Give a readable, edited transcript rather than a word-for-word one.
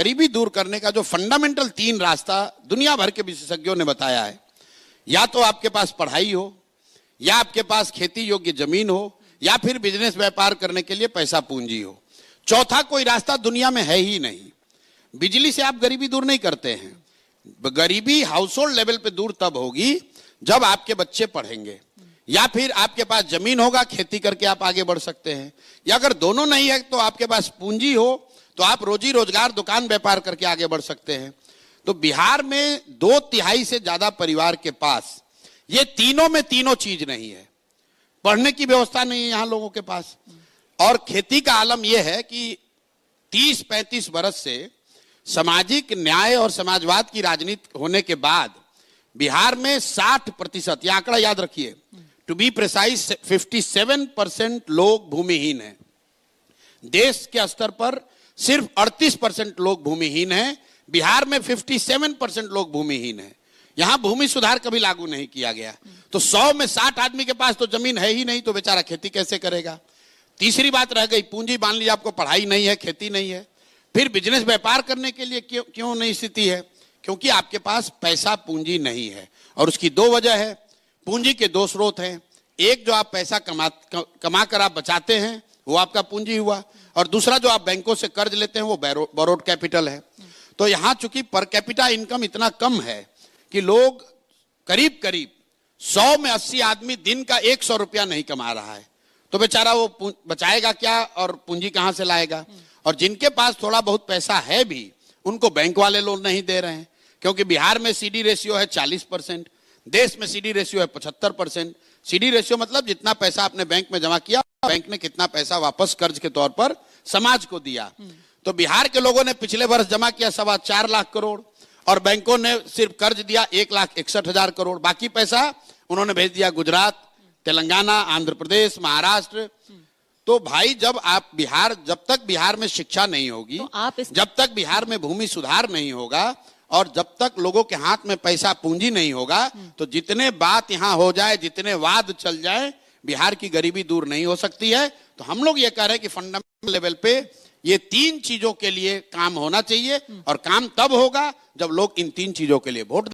गरीबी दूर करने का जो फंडामेंटल 3 रास्ता दुनिया भर के विशेषज्ञों ने बताया है, या तो आपके पास पढ़ाई हो, या आपके पास खेती योग्य जमीन हो, या फिर बिजनेस व्यापार करने के लिए पैसा पूंजी हो। चौथा कोई रास्ता दुनिया में है ही नहीं। बिजली से आप गरीबी दूर नहीं करते हैं। गरीबी हाउस होल्ड लेवल पे दूर तब होगी जब आपके बच्चे पढ़ेंगे, या फिर आपके पास जमीन होगा, खेती करके आप आगे बढ़ सकते हैं, या अगर दोनों नहीं है तो आपके पास पूंजी हो तो आप रोजी रोजगार दुकान व्यापार करके आगे बढ़ सकते हैं। तो बिहार में 2/3 से ज्यादा परिवार के पास ये तीनों में तीनों चीज नहीं है। पढ़ने की व्यवस्था नहीं है यहां लोगों के पास, और खेती का आलम यह है कि 30-35 बरस से सामाजिक न्याय और समाजवाद की राजनीति होने के बाद बिहार में 60%, यह आंकड़ा याद रखिए, टू बी प्रिसाइज 57% लोग भूमिहीन हैं। देश के स्तर पर सिर्फ 38% लोग भूमिहीन हैं। बिहार में 57% लोग भूमिहीन हैं। यहां भूमि सुधार कभी लागू नहीं किया गया। तो 100 में 60 आदमी के पास तो जमीन है ही नहीं, तो बेचारा खेती कैसे करेगा। तीसरी बात रह गई पूंजी। मान लीजिए आपको पढ़ाई नहीं है, खेती नहीं है, फिर बिजनेस व्यापार करने के लिए क्यों नहीं स्थिति है? क्योंकि आपके पास पैसा पूंजी नहीं है। और उसकी 2 वजह है। पूंजी के 2 स्रोत हैं। एक, जो आप पैसा कमा कर आप बचाते हैं, वो आपका पूंजी हुआ, और दूसरा जो आप बैंकों से कर्ज लेते हैं वो बोरोड कैपिटल है। तो यहां चूंकि पर कैपिटा इनकम इतना कम है कि लोग करीब 100 में 80 आदमी दिन का 100 रुपया नहीं कमा रहा है, तो बेचारा वो बचाएगा क्या और पूंजी कहां से लाएगा? और जिनके पास थोड़ा बहुत पैसा है भी, उनको बैंक वाले लोन नहीं दे रहे हैं, क्योंकि बिहार में सीडी रेशियो है 40%, देश में सीडी रेशियो है 75%। सीडी रेशियो मतलब जितना पैसा आपने बैंक में जमा किया, बैंक ने कितना पैसा वापस कर्ज के तौर पर समाज को दिया। तो बिहार के लोगों ने पिछले वर्ष जमा किया 4.25 लाख करोड़, और बैंकों ने सिर्फ कर्ज दिया 1,61,000 करोड़। बाकी पैसा उन्होंने भेज दिया गुजरात, तेलंगाना, आंध्र प्रदेश, महाराष्ट्र। तो भाई, जब तक बिहार में शिक्षा नहीं होगी, तो जब तक बिहार में भूमि सुधार नहीं होगा, और जब तक लोगों के हाथ में पैसा पूंजी नहीं होगा, तो जितने बात यहां हो जाए, जितने वाद चल जाए, बिहार की गरीबी दूर नहीं हो सकती है। तो हम लोग ये कह रहे हैं कि फंडामेंटल लेवल पे ये 3 चीजों के लिए काम होना चाहिए, और काम तब होगा जब लोग इन 3 चीजों के लिए वोट